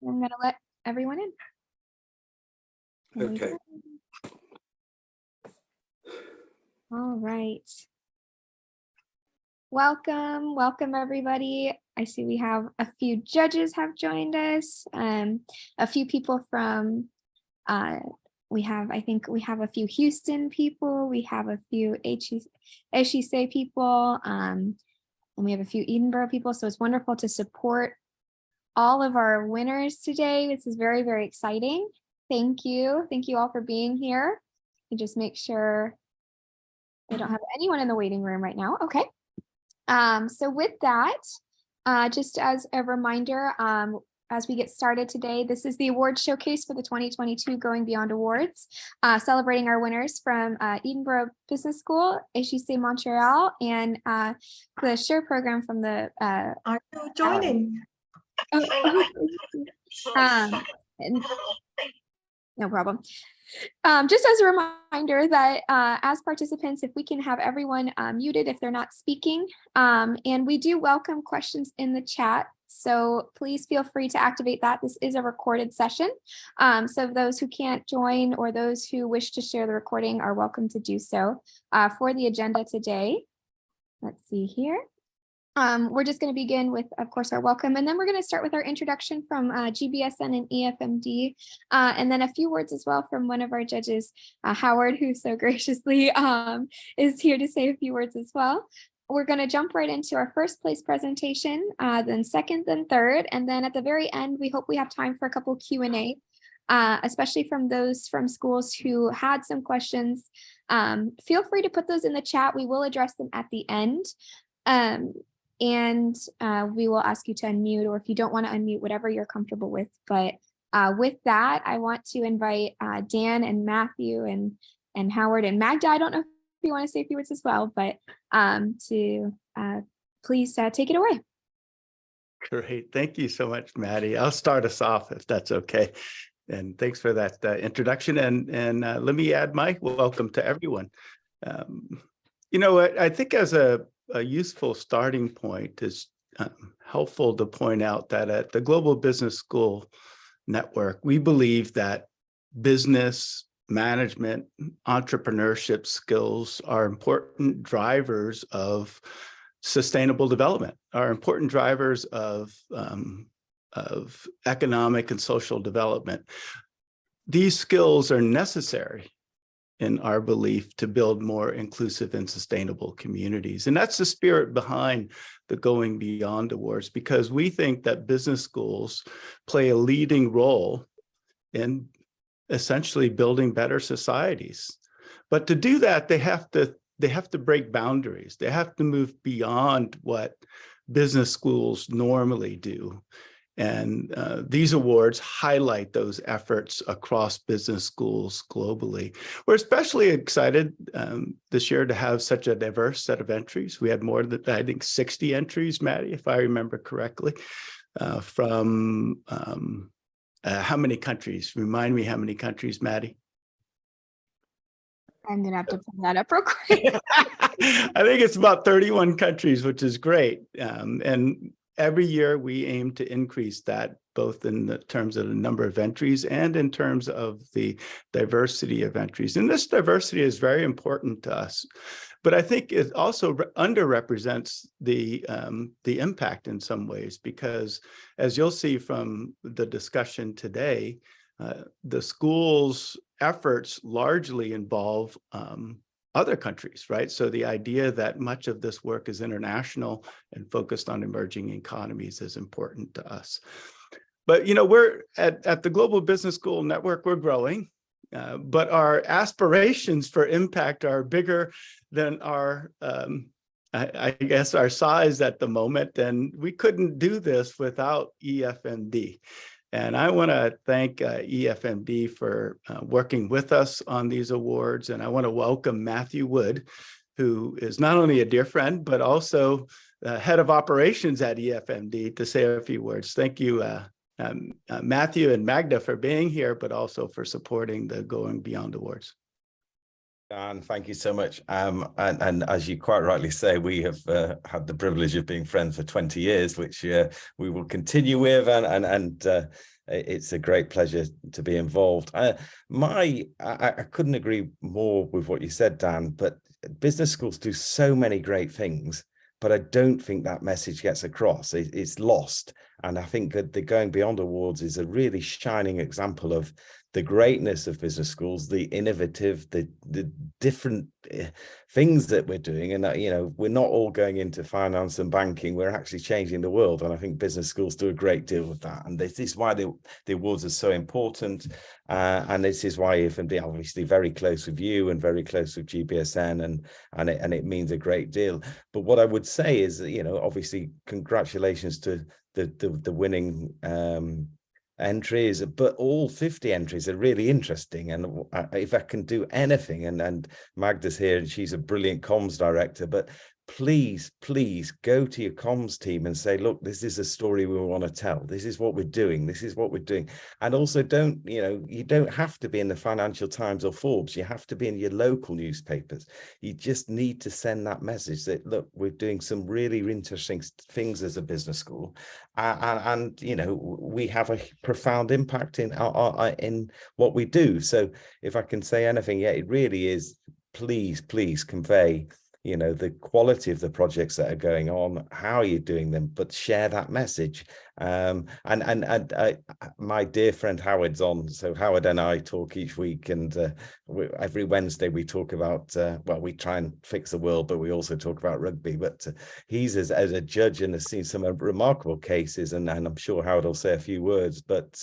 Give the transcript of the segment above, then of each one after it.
I'm going to let everyone in. Okay. All right. Welcome everybody. I see we have a few judges have joined us. A few people from, I think we have a few Houston people. We have a few HEC people, and we have a few Edinburgh people. So it's wonderful to support all of our winners today. This is very, very exciting. Thank you. Thank you all for being here. And just make sure I don't have anyone in the waiting room right now. Okay. So with that, just as a reminder, as we get started today, this is the awards showcase for the 2022 Going Beyond Awards, celebrating our winners from Edinburgh Business School, HEC Montreal, and the SHARE program from the Are you joining? No problem. Just as a reminder that as participants, if we can have everyone muted if they're not speaking, and we do welcome questions in the chat. So please feel free to activate that. This is a recorded session. So those who can't join or those who wish to share the recording are welcome to do so. For the agenda today, let's see here. We're just going to begin with, of course, our welcome, and then we're going to start with our introduction from GBSN and EFMD, and then a few words as well from one of our judges, Howard, who so graciously is here to say a few words as well. We're going to jump right into our first place presentation, then second, then third, and then at the very end, we hope we have time for a couple Q&A, especially from those from schools who had some questions. Feel free to put those in the chat. We will address them at the end. And we will ask you to unmute, or if you don't want to unmute, whatever you're comfortable with. But with that, I want to invite Dan and Matthew and Howard and Magda. I don't know if you want to say a few words as well, but to please take it away. Great. Thank you so much, Maddie. I'll start us off if that's okay. And thanks for that introduction. And let me add my welcome to everyone. You know what, I think as a useful starting point is helpful to point out that at the Global Business School Network, we believe that business management, entrepreneurship skills are important drivers of sustainable development, are important drivers of economic and social development. These skills are necessary in our belief to build more inclusive and sustainable communities. And that's the spirit behind the Going Beyond Awards, because we think that business schools play a leading role in essentially building better societies. But to do that, they have to break boundaries. They have to move beyond what business schools normally do. And these awards highlight those efforts across business schools globally. We're especially excited this year to have such a diverse set of entries. We had more than, I think, 60 entries, Maddie, if I remember correctly, from how many countries? Remind me how many countries, Maddie? I'm going to have to pull that up real quick. I think it's about 31 countries, which is great. And every year we aim to increase that, both in the terms of the number of entries and in terms of the diversity of entries. And this diversity is very important to us. But I think it also underrepresents the impact in some ways, because as you'll see from the discussion today, the school's efforts largely involve other countries, right? So the idea that much of this work is international and focused on emerging economies is important to us. But, you know, we're at the Global Business School Network, we're growing, but our aspirations for impact are bigger than our, I guess, our size at the moment. And we couldn't do this without EFMD. And I want to thank EFMD for working with us on these awards. And I want to welcome Matthew Wood, who is not only a dear friend, but also head of operations at EFMD, to say a few words. Thank you, Matthew and Magda, for being here, but also for supporting the Going Beyond Awards. Dan, thank you so much. And as you quite rightly say, we have had the privilege of being friends for 20 years, which we will continue with. And it's a great pleasure to be involved. I couldn't agree more with what you said, Dan, but business schools do so many great things, but I don't think that message gets across. It's lost. And I think that the Going Beyond Awards is a really shining example of the greatness of business schools, the innovative, the different things that we're doing. And that, you know, we're not all going into finance and banking, we're actually changing the world. And I think business schools do a great deal with that. And this is why the awards are so important. And this is why EFMD obviously very close with you and very close with GBSN, and it means a great deal. But what I would say is that, you know, obviously congratulations to the winning entries, but all 50 entries are really interesting. And if I can do anything, and Magda's here and she's a brilliant comms director, but please go to your comms team and say, look, this is a story we want to tell. This is what we're doing. This is what we're doing. And also you don't have to be in the Financial Times or Forbes. You have to be in your local newspapers. You just need to send that message that, look, we're doing some really interesting things as a business school. And you know, we have a profound impact in what we do. So if I can say anything, yeah, it really is, please convey, you know, the quality of the projects that are going on, how are you doing them, but share that message. My dear friend Howard's on, so Howard and I talk each week, and every Wednesday we talk about, well, we try and fix the world, but we also talk about rugby. But he's as a judge and has seen some remarkable cases, and I'm sure Howard will say a few words. But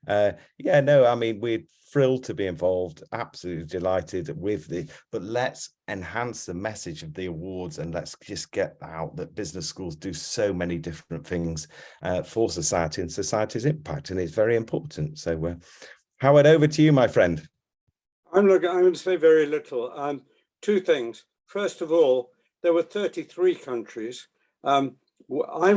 yeah, no, I mean, we're thrilled to be involved, absolutely delighted with but let's enhance the message of the awards, and let's just get out that business schools do so many different things for society and society's impact, and it's very important. So Howard, over to you, my friend. I'm going to say very little. Two things. First of all, there were 33 countries. I'm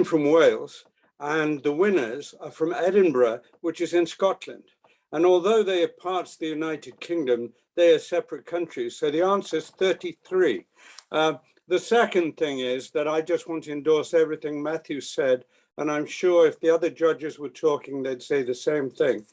from Wales, and the winners are from Edinburgh, which is in Scotland. And although they are parts of the United Kingdom, they are separate countries. So the answer is 33. The second thing is that I just want to endorse everything Matthew said, and I'm sure if the other judges were talking, they'd say the same thing.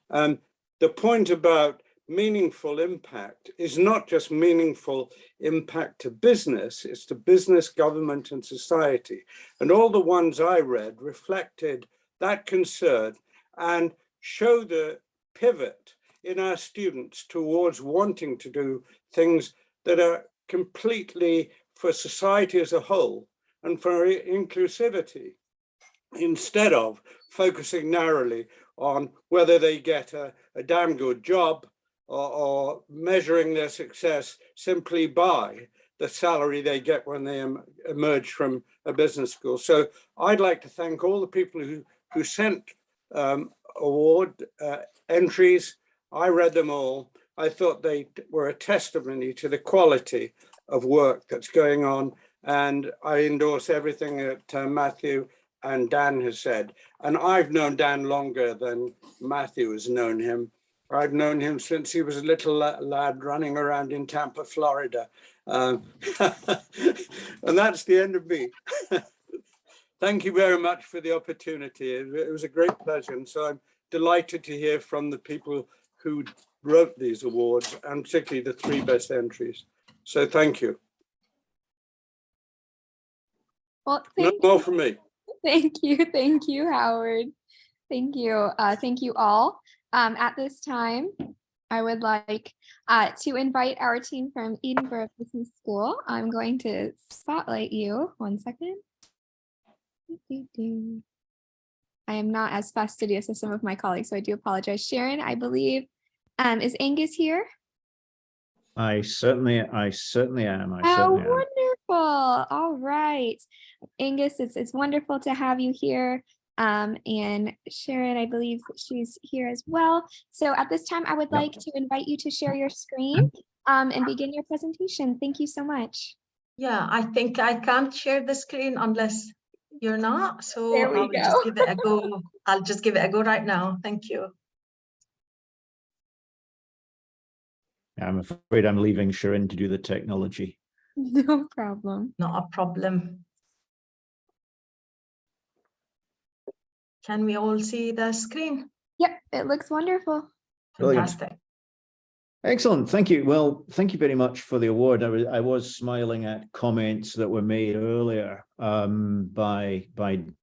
The point about meaningful impact is not just meaningful impact to business, it's to business, government, and society. And all the ones I read reflected that concern and show the pivot in our students towards wanting to do things that are completely for society as a whole and for inclusivity, instead of focusing narrowly on whether they get a damn good job or measuring their success simply by the salary they get when they emerge from a business school. So I'd like to thank all the people who sent award entries. I read them all. I thought they were a testimony to the quality of work that's going on, and I endorse everything that Matthew and Dan has said. And I've known Dan longer than Matthew has known him. I've known him since he was a little lad running around in Tampa, Florida. And that's the end of me. Thank you very much for the opportunity. It was a great pleasure. And so I'm delighted to hear from the people who wrote these awards, and particularly the 3 best entries. So thank you. Well, no more from me. Thank you, Howard. Thank you all. At this time, I would like to invite our team from Edinburgh Business School. I'm going to spotlight you. 1 second. I am not as fastidious as some of my colleagues, so I do apologize. Sharon, I believe, is Angus here? I certainly am. Wonderful. All right. Angus, it's wonderful to have you here. And Sharon, I believe she's here as well. So at this time, I would like to invite you to share your screen and begin your presentation. Thank you so much. Yeah, I think I can't share the screen unless you're not. So There we I'll go. just give it a go. I'll just give it a go right now. Thank you. I'm afraid I'm leaving Sharon to do the technology. No problem. Not a problem. Can we all see the screen? Yep, it looks wonderful. Brilliant. Fantastic. Excellent. Thank you. Well, thank you very much for the award. I was smiling at comments that were made earlier by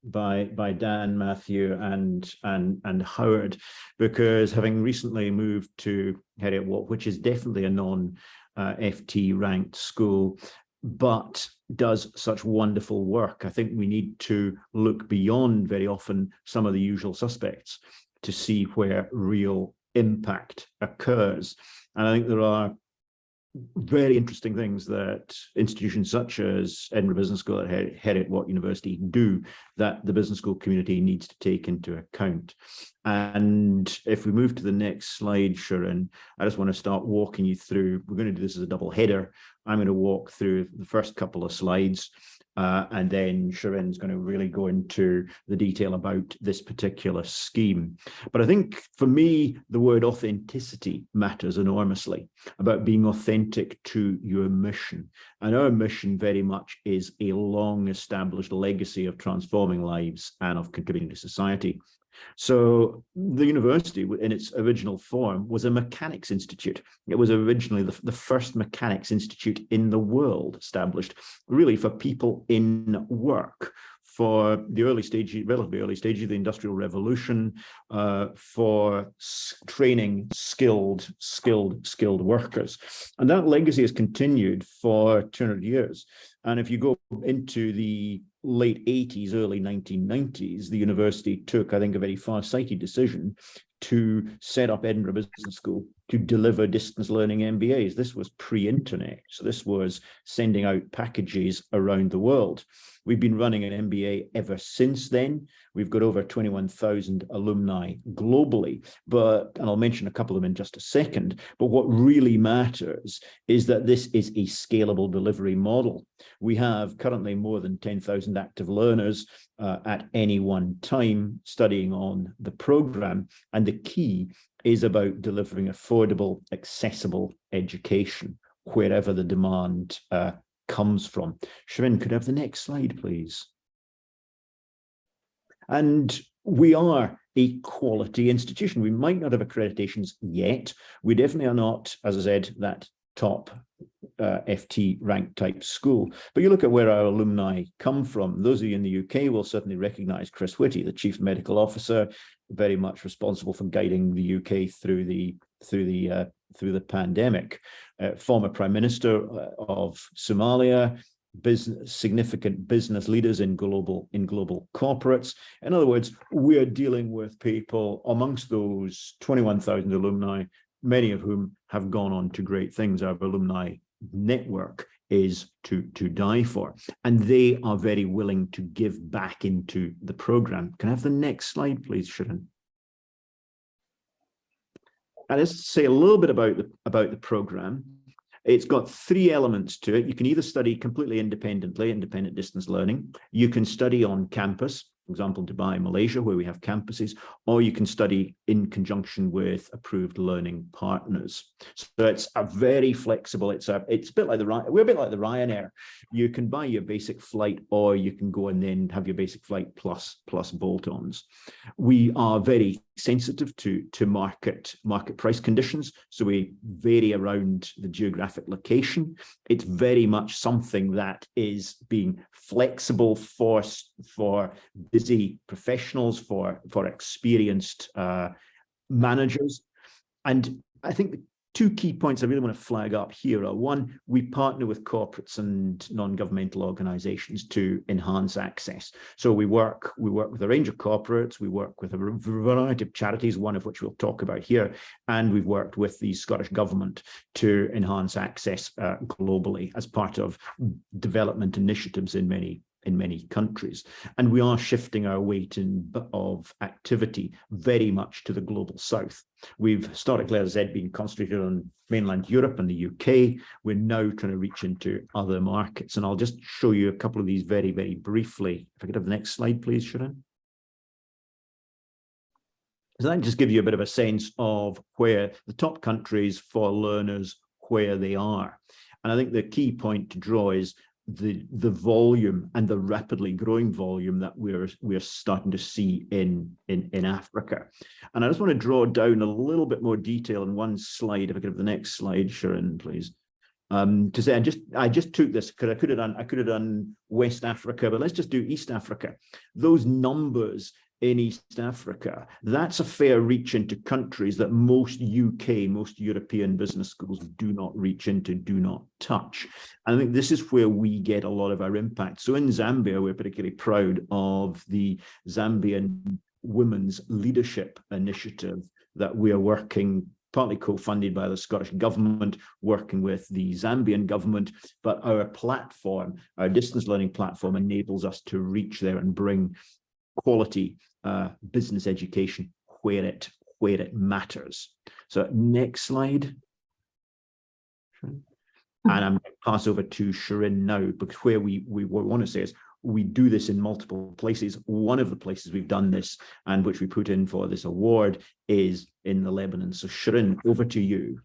Dan, Matthew, and Howard, because having recently moved to Heriot-Watt, which is definitely a non-FT ranked school, but does such wonderful work, I think we need to look beyond very often some of the usual suspects to see where real impact occurs. And I think there are very interesting things that institutions such as Edinburgh Business School at Heriot-Watt University do that the business school community needs to take into account. And if we move to the next slide, Sharon, I just want to start walking you through. We're going to do this as a double header. I'm going to walk through the first couple of slides, and then Sharon's going to really go into the detail about this particular scheme. But I think for me, the word authenticity matters enormously, about being authentic to your mission. And our mission very much is a long established legacy of transforming lives and of contributing to society. So the university in its original form was a mechanics institute. It was originally the first mechanics institute in the world, established really for people in work, for the early stage, relatively early stage of the Industrial Revolution, for training skilled workers. And that legacy has continued for 200 years. And if you go into the late 80s, early 1990s, the university took, I think, a very far-sighted decision to set up Edinburgh Business School to deliver distance learning MBAs. This was pre-internet, so this was sending out packages around the world. We've been running an MBA ever since then. We've got over 21,000 alumni globally, and I'll mention a couple of them in just a second, but what really matters is that this is a scalable delivery model. We have currently more than 10,000 active learners at any one time studying on the program, and the key is about delivering affordable, accessible education wherever the demand comes from. Sharon, could I have the next slide, please? And we are a quality institution. We might not have accreditations yet. We definitely are not, as I said, that top FT rank type school. But you look at where our alumni come from. Those of you in the UK will certainly recognize Chris Whitty, the Chief Medical Officer, very much responsible for guiding the UK through the pandemic. Former Prime Minister of Somalia, significant business leaders in global corporates. In other words, we're dealing with people amongst those 21,000 alumni, many of whom have gone on to great things. Our alumni network is to die for, and they are very willing to give back into the program. Can I have the next slide, please, Sharon? And let's say a little bit about the program. It's got three elements to it. You can either study completely independently, independent distance learning. You can study on campus, for example, Dubai, Malaysia, where we have campuses, or you can study in conjunction with approved learning partners. So it's a very flexible, it's a bit like we're a bit like the Ryanair. You can buy your basic flight, or you can go and then have your basic flight plus bolt-ons. We are very sensitive to market price conditions, so we vary around the geographic location. It's very much something that is being flexible for busy professionals, for experienced managers. And I think the two key points I really want to flag up here are: one, we partner with corporates and non-governmental organizations to enhance access. So we work with a range of corporates, we work with a variety of charities, one of which we'll talk about here, and we've worked with the Scottish Government to enhance access globally as part of development initiatives in many countries. And we are shifting our weight of activity very much to the global south. We've historically, as I said, been concentrated on mainland Europe and the UK. We're now trying to reach into other markets. And I'll just show you a couple of these very, very briefly. If I could have the next slide, please, Sharon. So that just gives you a bit of a sense of where the top countries for learners, where they are. And I think the key point to draw is the volume and the rapidly growing volume that we're starting to see in Africa. And I just want to draw down a little bit more detail in one slide. If I could have the next slide, Sharon, please. To say I just took this because I could have done West Africa, but let's just do East Africa. Those numbers in East Africa, that's a fair reach into countries that most European business schools do not reach into, do not touch. And I think this is where we get a lot of our impact. So in Zambia, we're particularly proud of the Zambian Women's Leadership Initiative that we are working, partly co-funded by the Scottish Government, working with the Zambian government, but our platform, our distance learning platform, enables us to reach there and bring quality business education where it matters. So next slide. And I'm going to pass over to Sharon now, because where we want to say is we do this in multiple places. One of the places we've done this and which we put in for this award is in the Lebanon. So Sharon, over to you.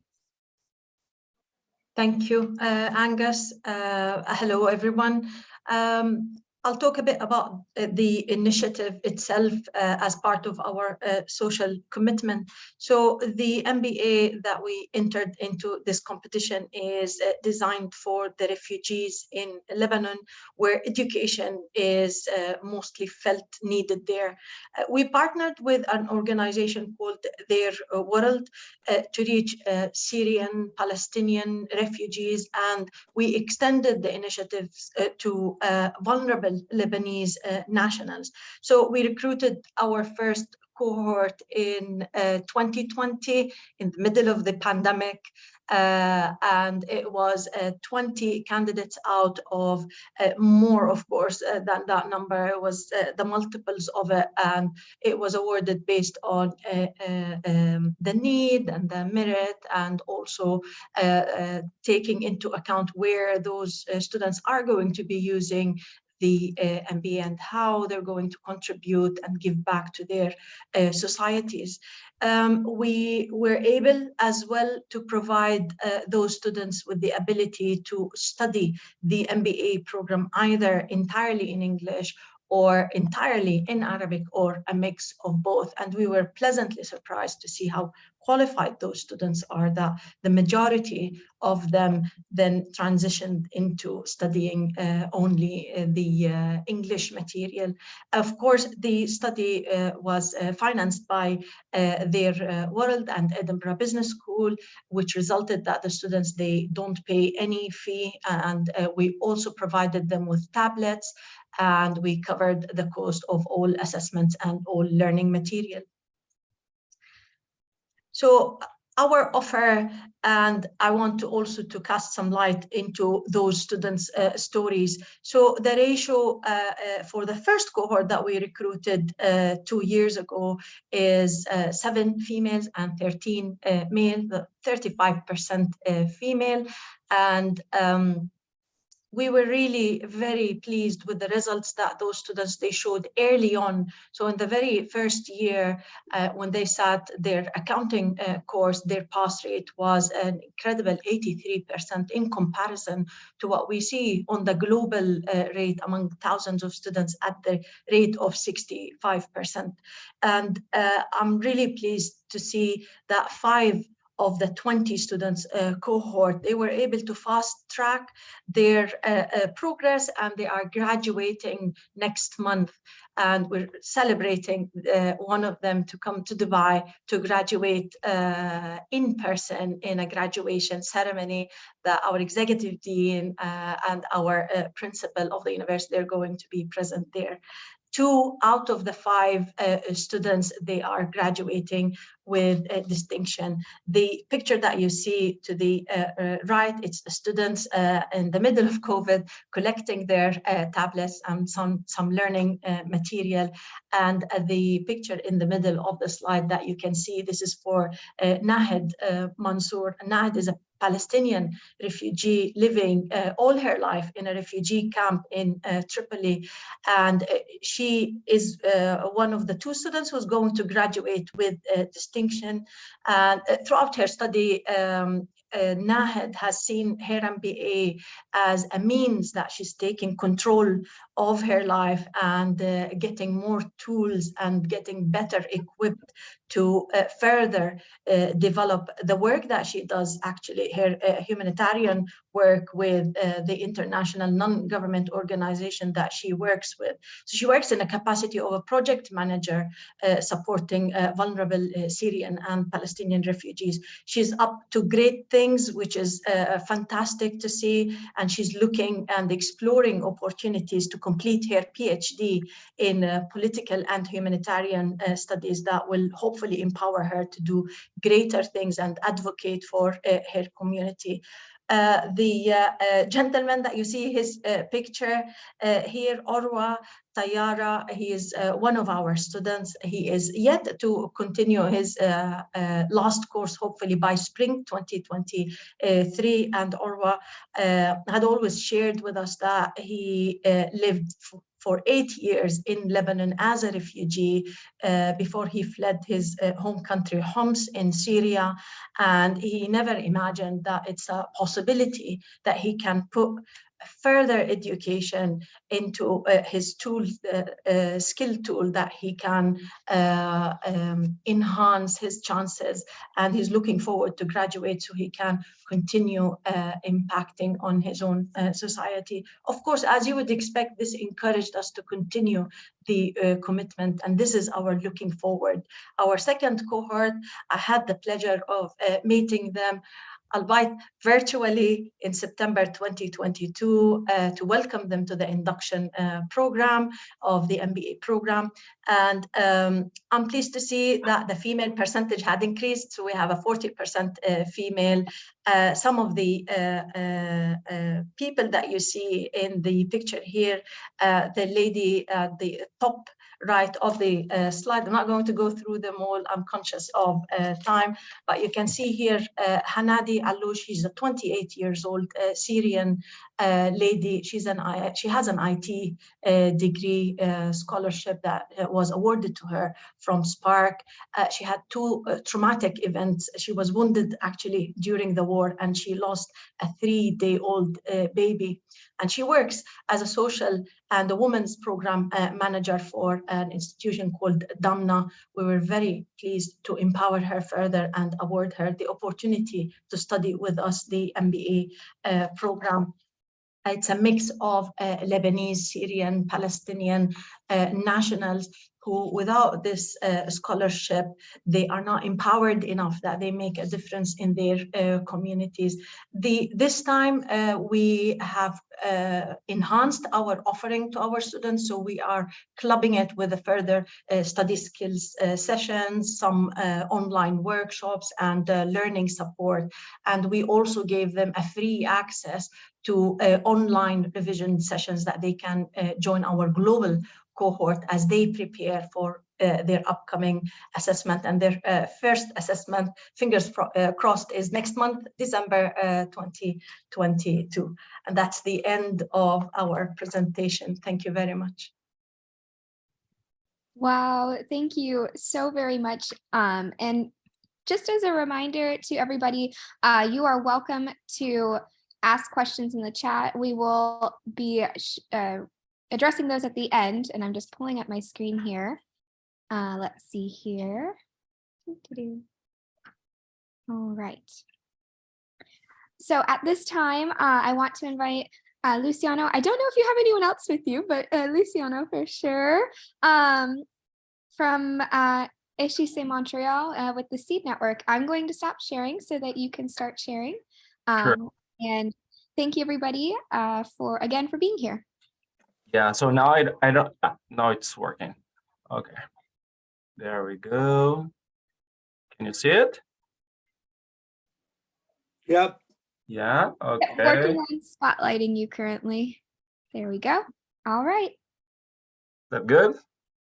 Thank you, Angus. Hello, everyone. I'll talk a bit about the initiative itself as part of our social commitment. So the MBA that we entered into this competition is designed for the refugees in Lebanon, where education is mostly felt needed there. We partnered with an organization called Their World to reach Syrian, Palestinian refugees, and we extended the initiatives to vulnerable Lebanese nationals. So we recruited our first cohort in 2020 in the middle of the pandemic, and it was 20 candidates out of more, of course, than that number. It was the multiples of it, and it was awarded based on the need and the merit, and also taking into account where those students are going to be using the MBA and how they're going to contribute and give back to their societies. We were able as well to provide those students with the ability to study the MBA program either entirely in English or entirely in Arabic, or a mix of both. And we were pleasantly surprised to see how qualified those students are, that the majority of them then transitioned into studying only the English material. Of course, the study was financed by Their World and Edinburgh Business School, which resulted that the students, they don't pay any fee, and we also provided them with tablets, and we covered the cost of all assessments and all learning material. So our offer, and I want to also to cast some light into those students' stories. So the ratio for the first cohort that we recruited 2 years ago is 7 females and 13 male, 35% female. And we were really very pleased with the results that those students, they showed early on. So in the very first year, when they sat their accounting course, their pass rate was an incredible 83% in comparison to what we see on the global rate among thousands of students at the rate of 65%. And I'm really pleased to see that 5 of the 20 students cohort, they were able to fast track their progress, and they are graduating next month. And we're celebrating one of them to come to Dubai to graduate in person in a graduation ceremony that our executive dean and our principal of the university are going to be present there. 2 out of the 5 students, they are graduating with a distinction. The picture that you see to the right, it's the students in the middle of COVID collecting their tablets and some learning material. And the picture in the middle of the slide that you can see, this is for Nahid Mansour. Nahid is a Palestinian refugee living all her life in a refugee camp in Tripoli. And she is one of the 2 students who's going to graduate with distinction. And throughout her study, Nahed has seen her MBA as a means that she's taking control of her life and getting more tools and getting better equipped to further develop the work that she does, actually her humanitarian work with the international non-government organization that she works with. So she works in a capacity of a project manager supporting vulnerable Syrian and Palestinian refugees. She's up to great things, which is fantastic to see, and she's looking and exploring opportunities to complete her PhD in political and humanitarian studies that will hopefully empower her to do greater things and advocate for her community. The gentleman that you see his picture here, Orwa Tayara, he is one of our students. He is yet to continue his last course, hopefully by spring 2023. And Orwa had always shared with us that he lived for 8 years in Lebanon as a refugee before he fled his home country, Homs in Syria. And he never imagined that it's a possibility that he can put further education into his tool, skill tool, that he can enhance his chances. And he's looking forward to graduate so he can continue impacting on his own society. Of course, as you would expect, this encouraged us to continue the commitment, and this is our looking forward. Our second cohort, I had the pleasure of meeting them, albeit virtually, in September 2022 to welcome them to the induction program of the MBA program. And I'm pleased to see that the female percentage had increased. So we have a 40% female. Some of the people that you see in the picture here, the lady at the top right of the slide. I'm not going to go through them all. I'm conscious of time, but you can see here Hanadi Alou. She's a 28 years old Syrian lady. She has an IT degree scholarship that was awarded to her from Spark. She had two traumatic events. She was wounded actually during the war, and she lost a 3-day-old baby. And she works as a social and a women's program manager for an institution called Damna. We were very pleased to empower her further and award her the opportunity to study with us the MBA program. It's a mix of Lebanese, Syrian, Palestinian nationals who, without this scholarship, they are not empowered enough that they make a difference in their communities. This time we have enhanced our offering to our students, so we are clubbing it with a further study skills sessions, some online workshops and learning support. And we also gave them a free access to online revision sessions that they can join our global cohort as they prepare for their upcoming assessment. And their first assessment, fingers crossed, is next month, December 2022. And that's the end of our presentation. Thank you very much. Wow, thank you so very much. And just as a reminder to everybody, you are welcome to ask questions in the chat. We will be addressing those at the end, and I'm just pulling up my screen here. Let's see here. All right. So at this time, I want to invite Luciano. I don't know if you have anyone else with you, but Luciano for sure, from HEC Montreal with the Seed Network. I'm going to stop sharing so that you can start sharing. Sure. And thank you everybody for being here. Yeah, so now I don't, now it's working. Okay, there we go. Can you see it? Yep. Yeah, okay. Working on spotlighting you currently. There we go. All right. That good?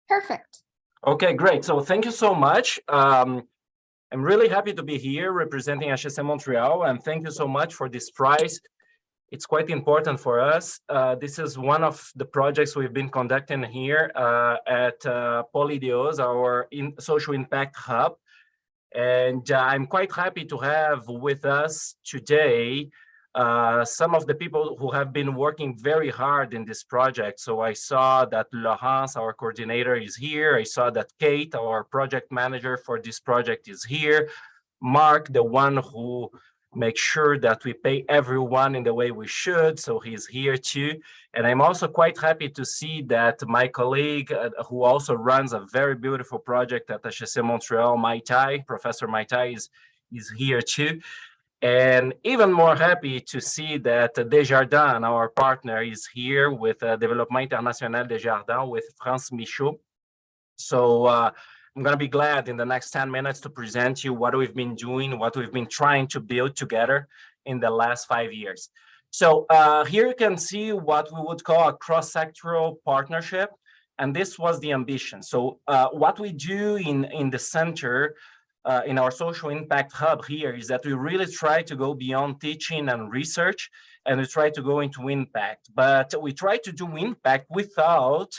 Perfect. Okay, great. So thank you so much. I'm really happy to be here representing HEC Montreal, and thank you so much for this prize. It's quite important for us. This is one of the projects we've been conducting here at IDEOS, our social impact hub. And I'm quite happy to have with us today some of the people who have been working very hard in this project. So I saw that Laurence, our coordinator, is here. I saw that Kate, our project manager for this project, is here. Mark, the one who makes sure that we pay everyone in the way we should, so he's here too. And I'm also quite happy to see that my colleague, who also runs a very beautiful project at HEC Montreal, Professor Maitai, is here too. And even more happy to see that Desjardins, our partner, is here with Développement International Desjardins with France Michaud. So I'm going to be glad in the next 10 minutes to present you what we've been doing, what we've been trying to build together in the last 5 years. So here you can see what we would call a cross-sectoral partnership. And this was the ambition. So what we do in the center, in our social impact hub here, is that we really try to go beyond teaching and research, and we try to go into impact. But we try to do impact without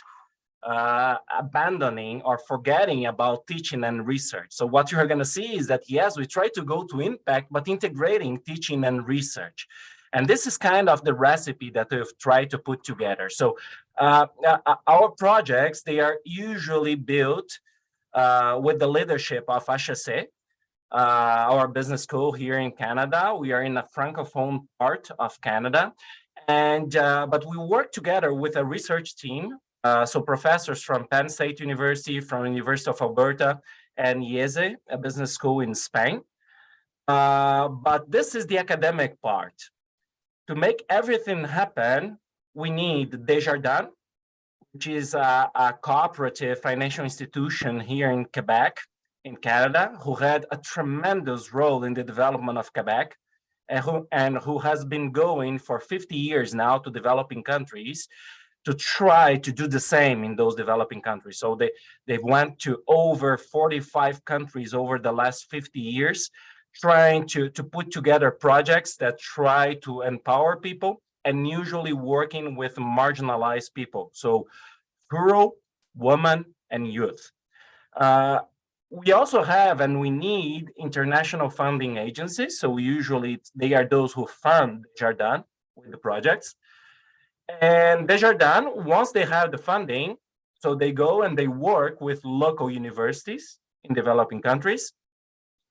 abandoning or forgetting about teaching and research. So what you're going to see is that, yes, we try to go to impact, but integrating teaching and research. And this is kind of the recipe that we've tried to put together. So our projects, they are usually built with the leadership of HEC, our business school here in Canada. We are in a francophone part of Canada. And but we work together with a research team. So professors from Penn State University, from University of Alberta, and IESE, a business school in Spain. But this is the academic part. To make everything happen, we need Desjardins, which is a cooperative financial institution here in Quebec, in Canada, who had a tremendous role in the development of Quebec, and who has been going for 50 years now to developing countries, to try to do the same in those developing countries. So they went to over 45 countries over the last 50 years, trying to put together projects that try to empower people, and usually working with marginalized people. So rural, women, and youth. We also have, and we need, international funding agencies. So usually they are those who fund Desjardins with the projects. And Desjardins, once they have the funding, so they go and they work with local universities in developing countries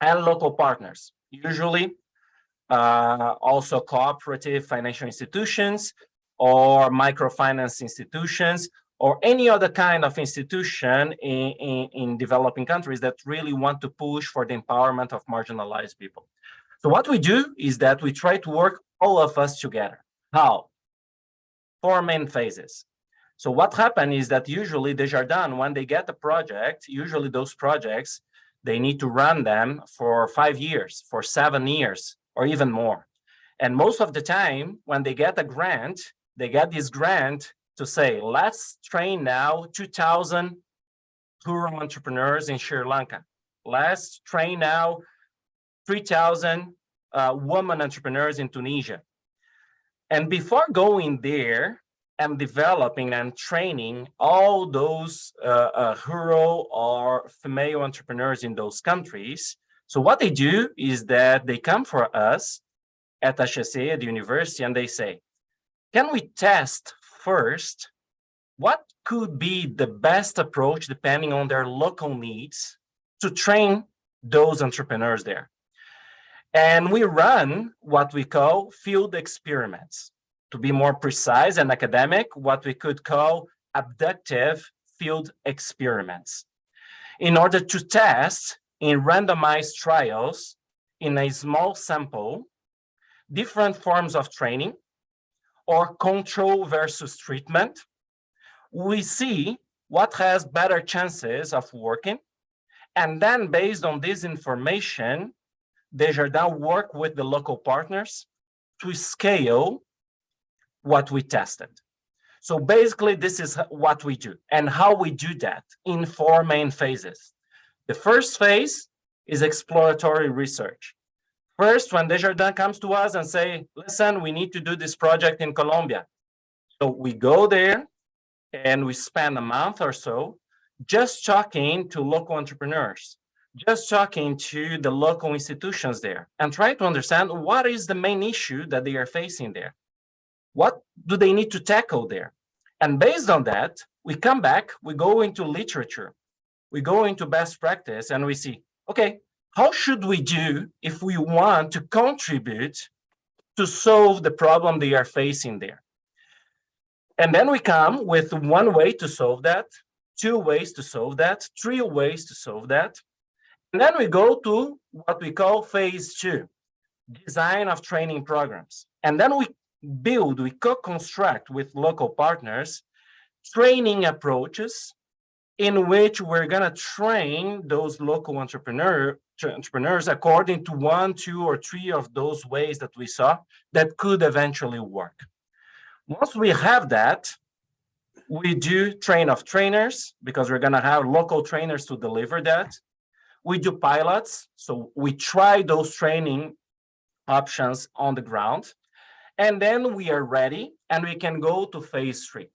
and local partners, usually also cooperative financial institutions or microfinance institutions or any other kind of institution in developing countries that really want to push for the empowerment of marginalized people. So what we do is that we try to work all of us together. How? 4 main phases. So what happened is that usually Desjardins, when they get a project, usually those projects, they need to run them for 5 years, for 7 years, or even more. And most of the time, when they get a grant, they get this grant to say, let's train now 2,000 rural entrepreneurs in Sri Lanka. Let's train now 3,000 women entrepreneurs in Tunisia. And before going there and developing and training all those rural or female entrepreneurs in those countries, so what they do is that they come for us at HEC, at the university, and they say, can we test first what could be the best approach depending on their local needs to train those entrepreneurs there? And we run what we call field experiments. To be more precise and academic, what we could call abductive field experiments, in order to test in randomized trials in a small sample different forms of training or control versus treatment. We see what has better chances of working. And then based on this information, Desjardins work with the local partners to scale what we tested. So basically, this is what we do and how we do that in 4 main phases. The first phase is exploratory research. First, when Desjardins comes to us and say, listen, we need to do this project in Colombia. So we go there and we spend a month or so just talking to local entrepreneurs, just talking to the local institutions there and try to understand what is the main issue that they are facing there. What do they need to tackle there? And based on that, we come back, we go into literature, we go into best practice, and we see, okay, how should we do if we want to contribute to solve the problem they are facing there? And then we come with one way to solve that, 2 ways to solve that, 3 ways to solve that. And then we go to what we call phase 2, design of training programs. And then we co-construct with local partners training approaches in which we're going to train those local entrepreneurs according to 1, 2, or 3 of those ways that we saw that could eventually work. Once we have that, we do train of trainers because we're going to have local trainers to deliver that. We do pilots, so we try those training options on the ground. And then we are ready and we can go to phase 3.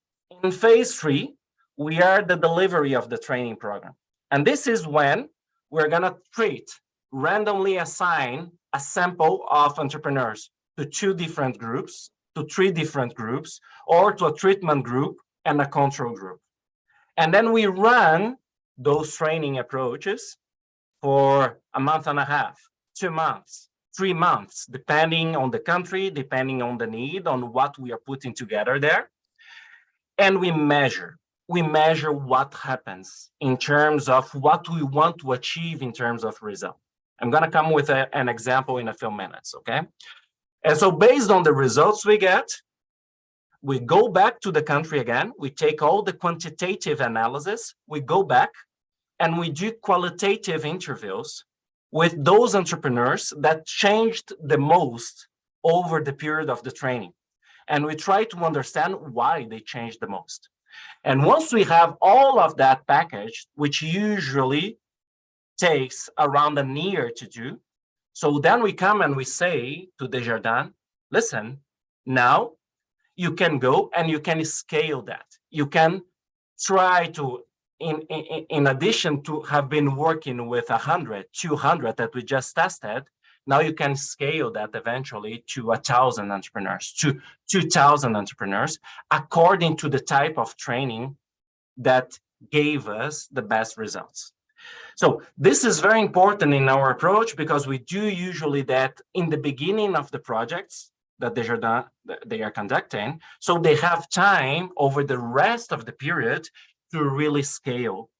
In phase 3, we are the delivery of the training program. And this is when we're going to randomly assign a sample of entrepreneurs to 2 different groups, to 3 different groups, or to a treatment group and a control group. And then we run those training approaches for a month and a half, 2 months, 3 months, depending on the country, depending on the need, on what we are putting together there. And we measure what happens in terms of what we want to achieve in terms of result. I'm going to come with an example in a few minutes, okay? And so based on the results we get, we go back to the country again, we take all the quantitative analysis, we go back and we do qualitative interviews with those entrepreneurs that changed the most over the period of the training. And we try to understand why they changed the most. And once we have all of that packaged, which usually takes around a year to do, so then we come and we say to Desjardins, listen, now you can go and you can scale that. You can try to, in addition to have been working with 100, 200 that we just tested, now you can scale that eventually to 1,000 entrepreneurs, to 2,000 entrepreneurs, according to the type of training that gave us the best results. So this is very important in our approach because we do usually that in the beginning of the projects that they are conducting, so they have time over the rest of the period to really scale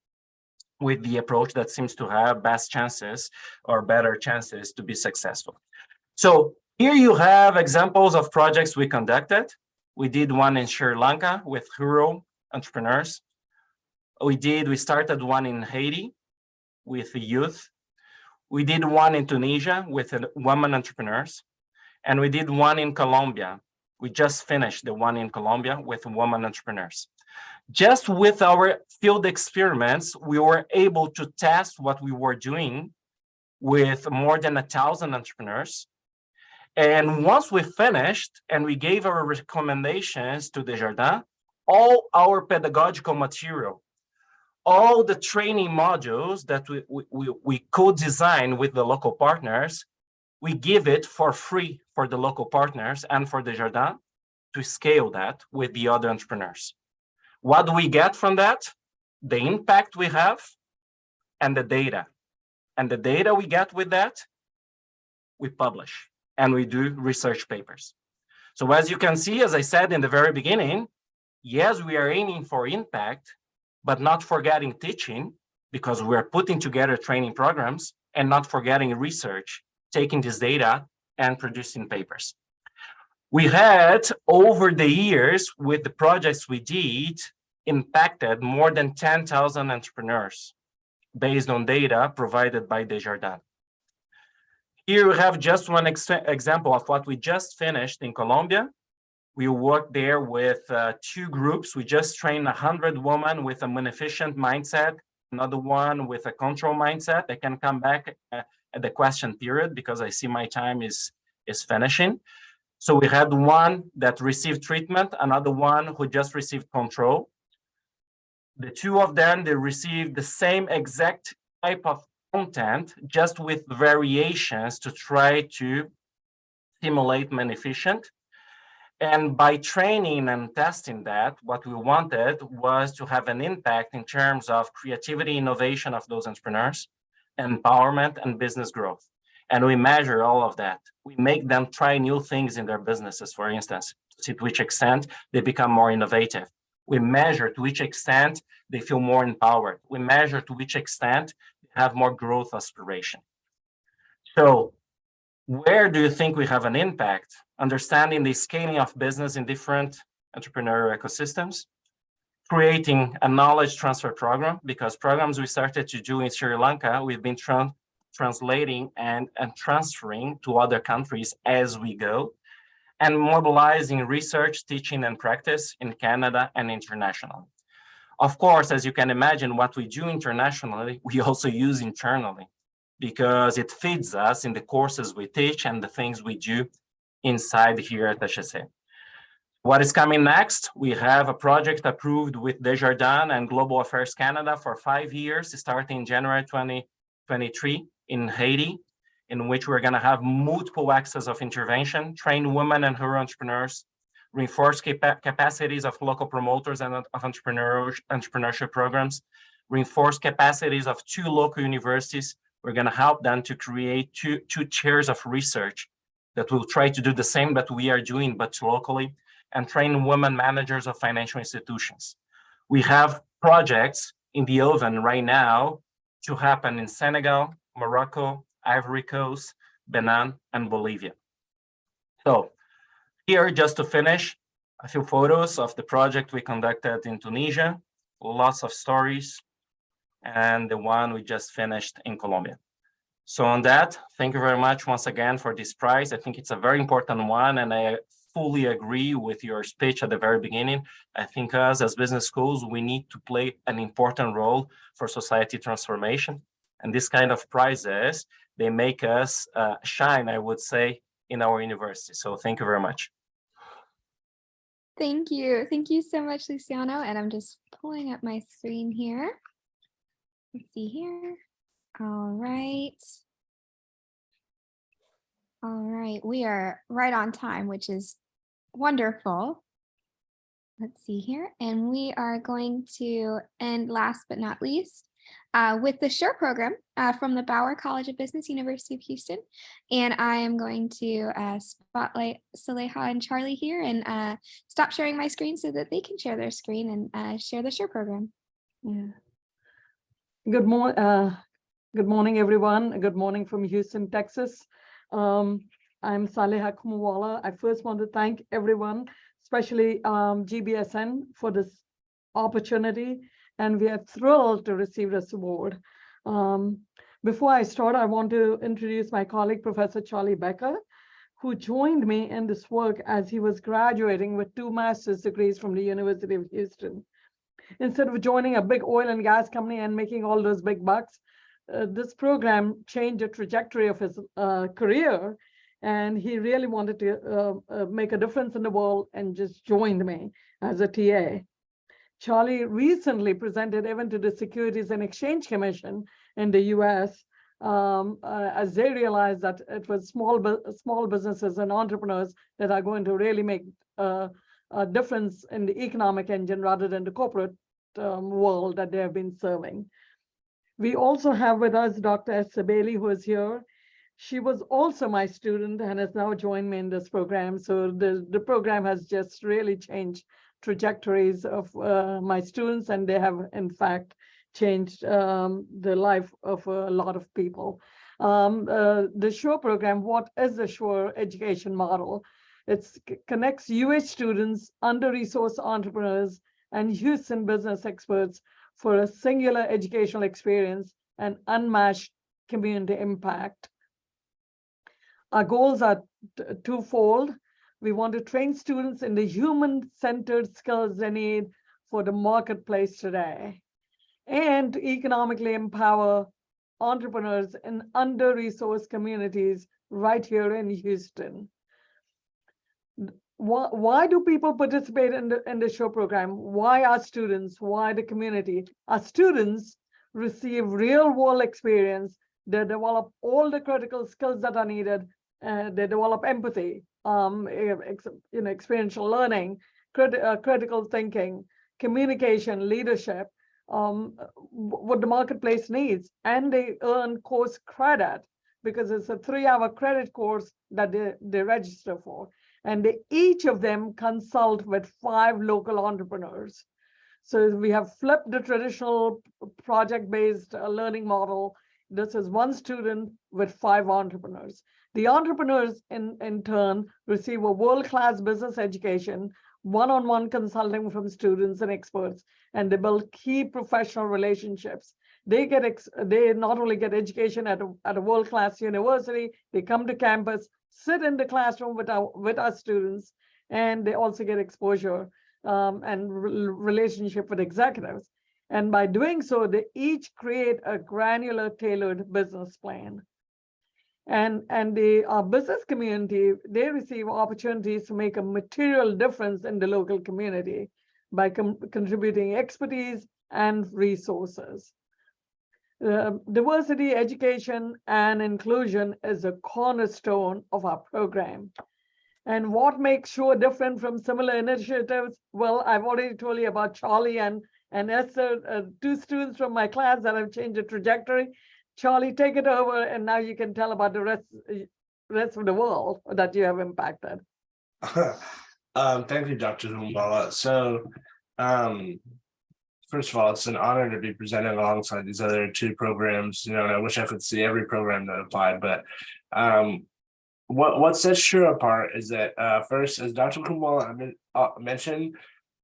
with the approach that seems to have best chances or better chances to be successful. So here you have examples of projects we conducted. We did one in Sri Lanka with rural entrepreneurs. We started one in Haiti with the youth. We did one in Tunisia with women entrepreneurs. And we did one in Colombia. We just finished the one in Colombia with women entrepreneurs. Just with our field experiments, we were able to test what we were doing with more than 1,000 entrepreneurs. And once we finished and we gave our recommendations to Desjardins, all our pedagogical material, all the training modules that we co-design with the local partners, we give it for free for the local partners and for Desjardins to scale that with the other entrepreneurs. What do we get from that? The impact we have and the data. And the data we get with that, we publish and we do research papers. So as you can see, as I said in the very beginning, yes, we are aiming for impact, but not forgetting teaching because we're putting together training programs and not forgetting research, taking this data and producing papers. We had, over the years, with the projects we did, impacted more than 10,000 entrepreneurs based on data provided by Desjardins. Here we have just one example of what we just finished in Colombia. We worked there with 2 groups. We just trained 100 women with a beneficent mindset, another one with a control mindset. I can come back at the question period because I see my time is finishing. So we had one that received treatment, another one who just received control. The 2 of them, they received the same exact type of content just with variations to try to simulate Magnificent. And by training and testing that, what we wanted was to have an impact in terms of creativity, innovation of those entrepreneurs, empowerment, and business growth. And we measure all of that. We make them try new things in their businesses, for instance, to see to which extent they become more innovative. We measure to which extent they feel more empowered. We measure to which extent they have more growth aspiration. So where do you think we have an impact? Understanding the scaling of business in different entrepreneurial ecosystems, creating a knowledge transfer program, because programs we started to do in Sri Lanka, we've been translating and transferring to other countries as we go, and mobilizing research, teaching, and practice in Canada and internationally. Of course, as you can imagine, what we do internationally, we also use internally, because it feeds us in the courses we teach and the things we do inside here at HEC. What is coming next? We have a project approved with Desjardins and Global Affairs Canada for 5 years, starting January 2023 in Haiti, in which we're going to have multiple axes of intervention, train women and rural entrepreneurs, reinforce capacities of local promoters and of entrepreneurship programs, reinforce capacities of 2 local universities. We're going to help them to create two chairs of research that will try to do the same that we are doing, but locally, and train women managers of financial institutions. We have projects in the oven right now to happen in Senegal, Morocco, Ivory Coast, Benin, and Bolivia. So here, just to finish, a few photos of the project we conducted in Tunisia, lots of stories, and the one we just finished in Colombia. So on that, thank you very much once again for this prize. I think it's a very important one, and I fully agree with your speech at the very beginning. I think us as business schools, we need to play an important role for society transformation. And this kind of prizes, they make us shine, I would say, in our university. So thank you very much. Thank you. Thank you so much, Luciano. And I'm just pulling up my screen here. Let's see here. All right. All right. We are right on time, which is wonderful. Let's see here. And we are going to end last but not least with the SURE program from the Bauer College of Business, University of Houston. And I am going to spotlight Saleha and Charlie here and stop sharing my screen so that they can share their screen and share the SURE program. Yeah. Good morning, everyone. Good morning from Houston, Texas. I'm Saleha Kumawala. I first want to thank everyone, especially GBSN, for this opportunity, and we are thrilled to receive this award. Before I start, I want to introduce my colleague, Professor Charlie Becker, who joined me in this work as he was graduating with 2 master's degrees from the University of Houston. Instead of joining a big oil and gas company and making all those big bucks, this program changed the trajectory of his career, and he really wanted to make a difference in the world and just joined me as a TA. Charlie recently presented even to the Securities and Exchange Commission in the US as they realized that it was small businesses and entrepreneurs that are going to really make a difference in the economic engine rather than the corporate world that they have been serving. We also have with us Dr. Esther Bailey, who is here. She was also my student and has now joined me in this program. So the program has just really changed trajectories of my students, and they have in fact changed the life of a lot of people. The SURE program, what is the SURE education model? It connects UH students, under-resourced entrepreneurs, and Houston business experts for a singular educational experience and unmatched community impact. Our goals are twofold. We want to train students in the human-centered skills they need for the marketplace today, and to economically empower entrepreneurs in under-resourced communities right here in Houston. Why do people participate in the SURE program? Why our students? Why the community? Our students receive real world experience. They develop all the critical skills that are needed. They develop empathy, experiential learning, critical thinking, communication, leadership, what the marketplace needs, and they earn course credit because it's a 3-hour credit course that they register for. And each of them consult with 5 local entrepreneurs. So we have flipped the traditional project-based learning model. This is 1 student with 5 entrepreneurs. The entrepreneurs in turn receive a world-class business education, one-on-one consulting from students and experts, and they build key professional relationships. They not only get education at a world-class university, they come to campus, sit in the classroom with our students, and they also get exposure and relationship with executives. And by doing so, they each create a granular, tailored business plan. And the business community, they receive opportunities to make a material difference in the local community by contributing expertise and resources. Diversity, education, and inclusion is a cornerstone of our program. And what makes SURE different from similar initiatives? Well, I've already told you about Charlie and Esther, 2 students from my class that have changed the trajectory. Charlie, take it over, and now you can tell about the rest of the world that you have impacted. Thank you, Dr. Humbala. So, first of all, it's an honor to be presenting alongside these other 2 programs. And I wish I could see every program that applied, but what sets SURE apart is that first, as Dr. Humbala mentioned,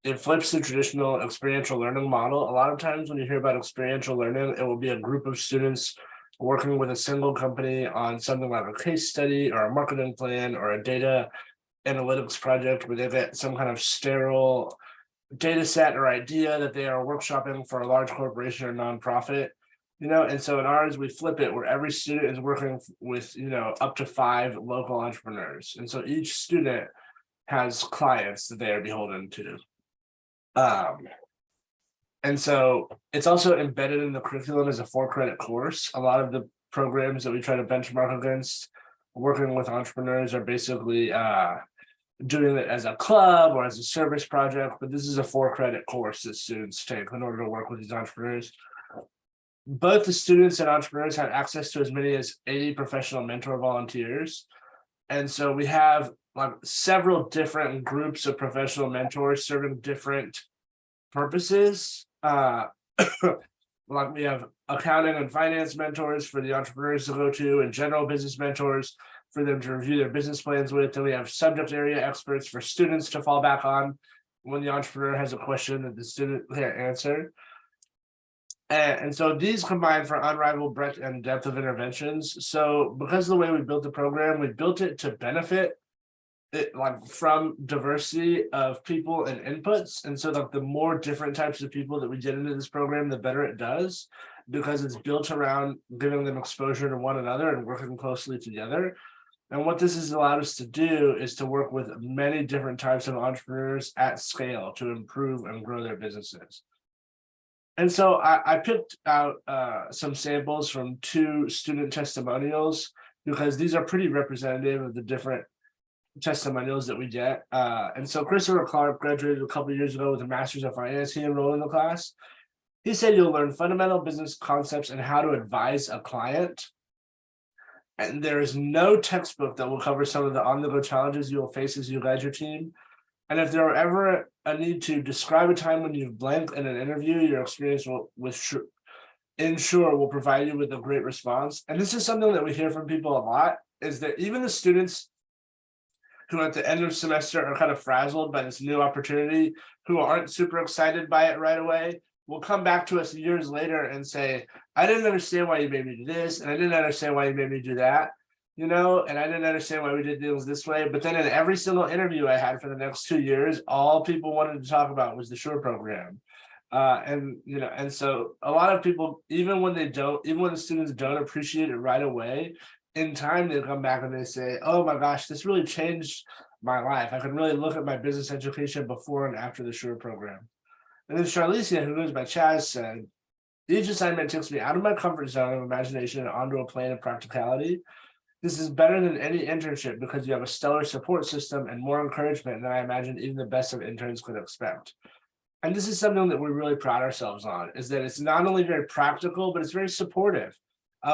it flips the traditional experiential learning model. A lot of times when you hear about experiential learning, it will be a group of students working with a single company on something like a case study or a marketing plan or a data analytics project where they get some kind of sterile data set or idea that they are workshopping for a large corporation or nonprofit. And so in ours, we flip it where every student is working with, up to 5 local entrepreneurs. And so each student has clients that they are beholden to. And so it's also embedded in the curriculum as a 4-credit course. A lot of the programs that we try to benchmark against working with entrepreneurs are basically doing it as a club or as a service project, but this is a 4-credit course that students take in order to work with these entrepreneurs. Both the students and entrepreneurs have access to as many as 80 professional mentor volunteers. And so we have several different groups of professional mentors serving different purposes. We have accounting and finance mentors for the entrepreneurs to go to, and general business mentors for them to review their business plans with. Then we have subject area experts for students to fall back on when the entrepreneur has a question that the student can't answer. And so these combine for unrivaled breadth and depth of interventions. So because of the way we built the program, we built it to benefit from diversity of people and inputs. And so the more different types of people that we get into this program, the better it does, because it's built around giving them exposure to one another and working closely together. And what this has allowed us to do is to work with many different types of entrepreneurs at scale to improve and grow their businesses. And so I picked out some samples from 2 student testimonials, because these are pretty representative of the different testimonials that we get. And so Christopher Clark graduated a couple of years ago with a master's of finance. He enrolled in the class. He said you'll learn fundamental business concepts and how to advise a client. And there is no textbook that will cover some of the on-the-go challenges you will face as you guide your team. And if there were ever a need to describe a time when you've blanked in an interview, your experience with SURE will provide you with a great response. And this is something that we hear from people a lot, is that even the students who at the end of semester are kind of frazzled by this new opportunity, who aren't super excited by it right away, will come back to us years later and say, I didn't understand why you made me do this, and I didn't understand why you made me do that, and I didn't understand why we did things this way. But then in every single interview I had for the next 2 years, all people wanted to talk about was the SURE program. And so a lot of people, even when the students don't appreciate it right away, in time they come back and they say, oh my gosh, this really changed my life. I can really look at my business education before and after the SURE program. And then Charlicia, who goes by Chaz, said, Each assignment takes me out of my comfort zone of imagination and onto a plane of practicality. This is better than any internship because you have a stellar support system and more encouragement than I imagine even the best of interns could expect. And this is something that we really pride ourselves on, is that it's not only very practical, but it's very supportive.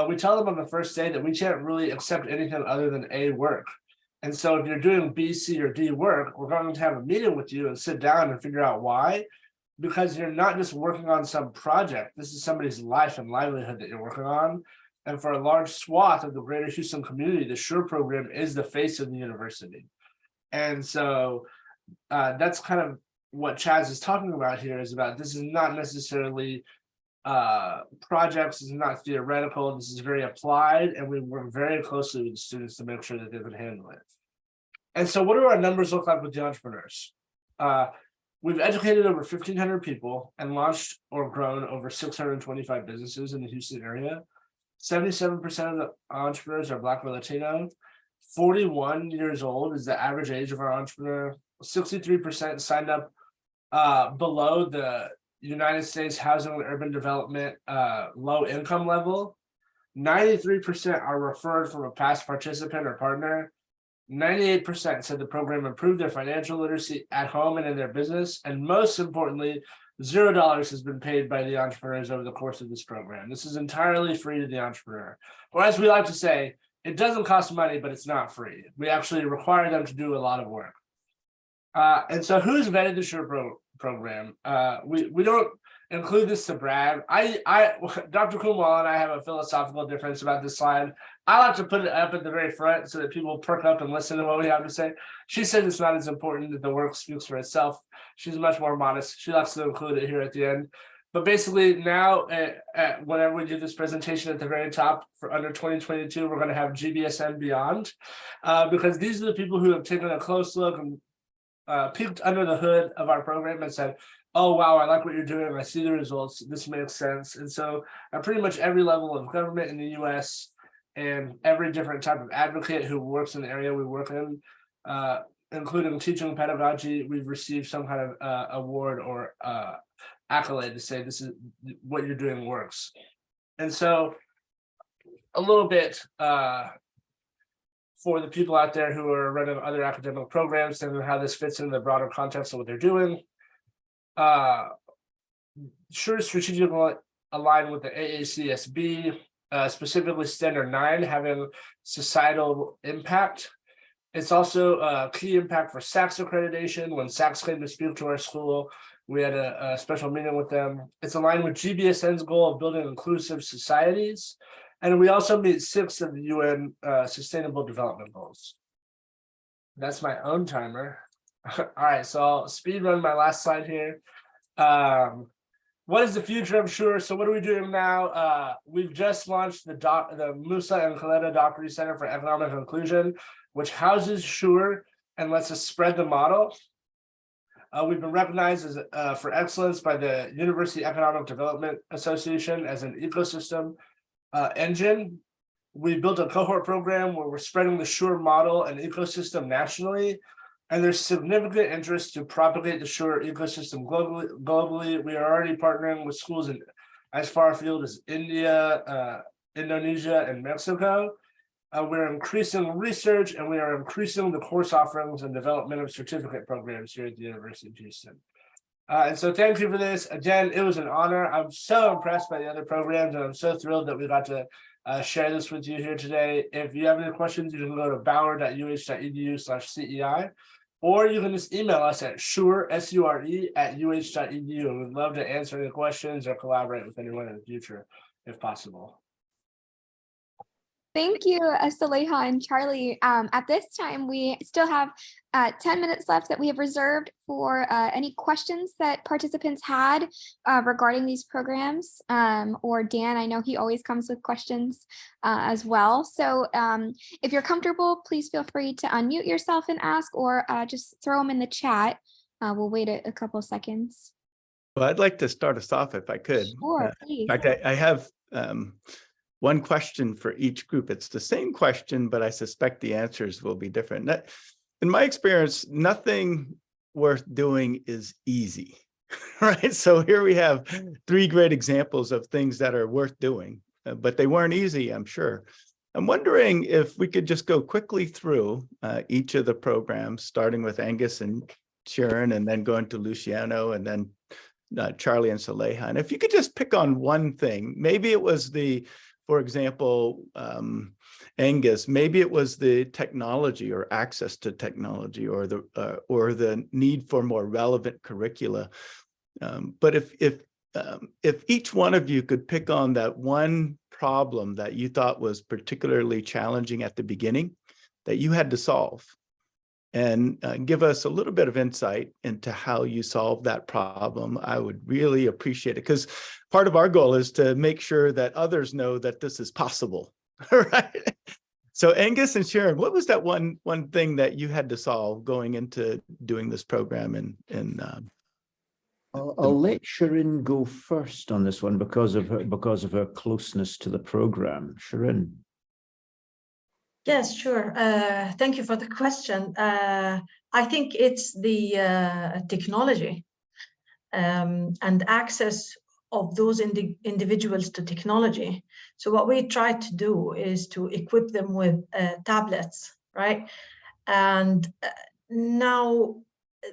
We tell them on the first day that we can't really accept anything other than A work. And so if you're doing B, C, or D work, we're going to have a meeting with you and sit down and figure out why, because you're not just working on some project. This is somebody's life and livelihood that you're working on. And for a large swath of the greater Houston community, the SURE program is the face of the university. And so that's kind of what Chaz is talking about here, is about this is not necessarily projects, this is not theoretical, this is very applied, and we work very closely with the students to make sure that they can handle it. And so what do our numbers look like with the entrepreneurs? We've educated over 1,500 people and launched or grown over 625 businesses in the Houston area. 77% of the entrepreneurs are Black or Latino. 41 years old is the average age of our entrepreneur. 63% signed up below the United States Housing and Urban Development low income level. 93% are referred from a past participant or partner. 98% said the program improved their financial literacy at home and in their business. And most importantly, $0 has been paid by the entrepreneurs over the course of this program. This is entirely free to the entrepreneur. Or as we like to say, it doesn't cost money, but it's not free. We actually require them to do a lot of work. And so who's vetted the SURE program? We don't include this to brag. Dr. Kumwal and I have a philosophical difference about this slide. I like to put it up at the very front so that people perk up and listen to what we have to say. She said it's not as important, that the work speaks for itself. She's much more modest. She likes to include it here at the end. But basically now, whenever we do this presentation at the very top for under 2022, we're going to have GBSN Beyond, because these are the people who have taken a close look and peeked under the hood of our program and said, oh, wow, I like what you're doing. I see the results. This makes sense. And so at pretty much every level of government in the US and every different type of advocate who works in the area we work in, including teaching pedagogy, we've received some kind of award or accolade to say this is what you're doing works. And so a little bit for the people out there who are running other academic programs and how this fits in the broader context of what they're doing. SURE strategically aligned with the AACSB, specifically Standard 9, having societal impact. It's also a key impact for SACS accreditation. When SACS came to speak to our school, we had a special meeting with them. It's aligned with GBSN's goal of building inclusive societies. And we also meet 6 of the UN Sustainable Development Goals. That's my own timer. All right, so I'll speed run my last slide here. What is the future of SURE? So what are we doing now? We've just launched the Musa and Kaleta Dockery Center for Economic Inclusion, which houses SURE and lets us spread the model. We've been recognized as for excellence by the University Economic Development Association as an ecosystem engine. We built a cohort program where we're spreading the SURE model and ecosystem nationally. And there's significant interest to propagate the SURE ecosystem globally. We are already partnering with schools in as far afield as India, Indonesia, and Mexico. We're increasing research, and we are increasing the course offerings and development of certificate programs here at the University of Houston. And so thank you for this. Again, it was an honor. I'm so impressed by the other programs, and I'm so thrilled that we got to share this with you here today. If you have any questions, you can go to bauer.uh.edu/CEI. Or you can just email us at SURE, SURE @UH.edu. And we'd love to answer any questions or collaborate with anyone in the future, if possible. Thank you, Saleha and Charlie. At this time, we still have 10 minutes left that we have reserved for any questions that participants had regarding these programs. Or Dan, I know he always comes with questions as well. So if you're comfortable, please feel free to unmute yourself and ask, or just throw them in the chat. We'll wait a couple of seconds. Well, I'd like to start us off if I could. Sure, please. In fact, I have one question for each group. It's the same question, but I suspect the answers will be different. In my experience, nothing worth doing is easy. right? So here we have three great examples of things that are worth doing, but they weren't easy, I'm sure. I'm wondering if we could just go quickly through each of the programs, starting with Angus and Sharon, and then going to Luciano, and then Charlie and Saleha. And if you could just pick on one thing, maybe it was for example, Angus, maybe it was the technology or access to technology, or the need for more relevant curricula. But if each one of you could pick on that one problem that you thought was particularly challenging at the beginning that you had to solve, and give us a little bit of insight into how you solved that problem, I would really appreciate it, because part of our goal is to make sure that others know that this is possible, right? So Angus and Sharon, what was that one thing that you had to solve going into doing this program? I'll let Sharon go first on this one because of her closeness to the program. Sharon. Yes, sure. Thank you for the question. I think it's the technology and access of those individuals to technology. So what we try to do is to equip them with tablets, right? And now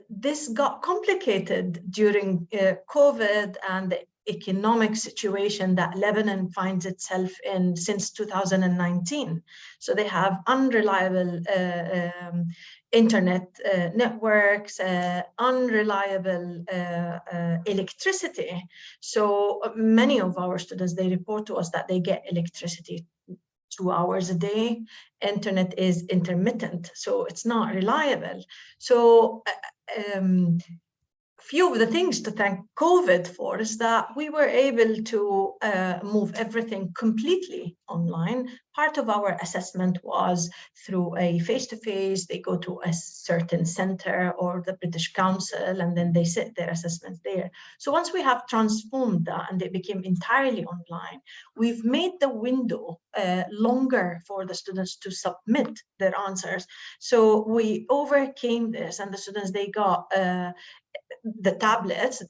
this got complicated during COVID and the economic situation that Lebanon finds itself in since 2019. So they have unreliable internet networks, unreliable electricity. So many of our students, they report to us that they get electricity 2 hours a day. Internet is intermittent, so it's not reliable. So few of the things to thank COVID for is that we were able to move everything completely online. Part of our assessment was through a face-to-face. They go to a certain center or the British Council, and then they sit their assessments there. So once we have transformed that and it became entirely online, we've made the window longer for the students to submit their answers. So we overcame this, and the students, they got the tablets.